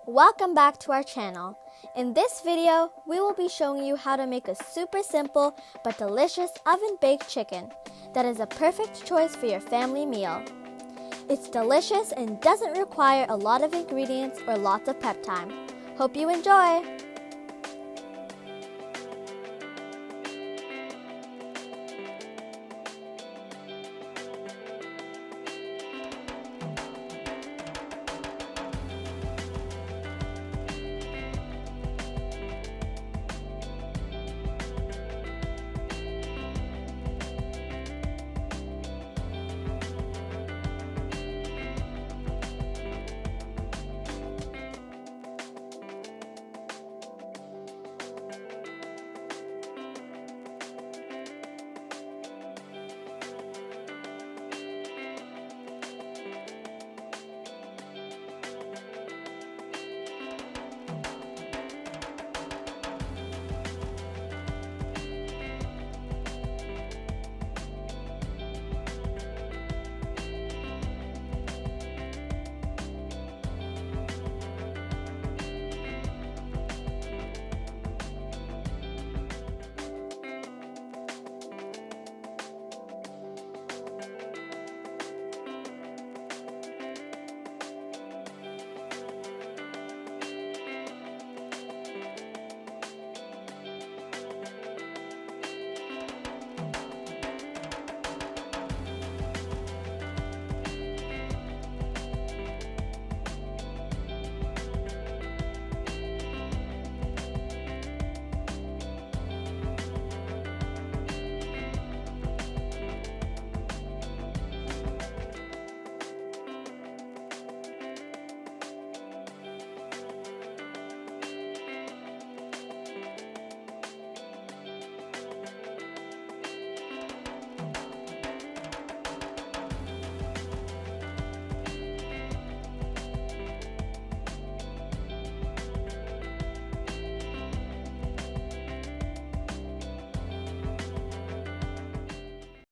Welcome back to our channel. In this video, we will be showing you how to make a super simple but delicious oven-baked chicken that is a perfect choice for your family meal. It's delicious and doesn't require a lot of ingredients or lots of prep time. Hope you enjoy!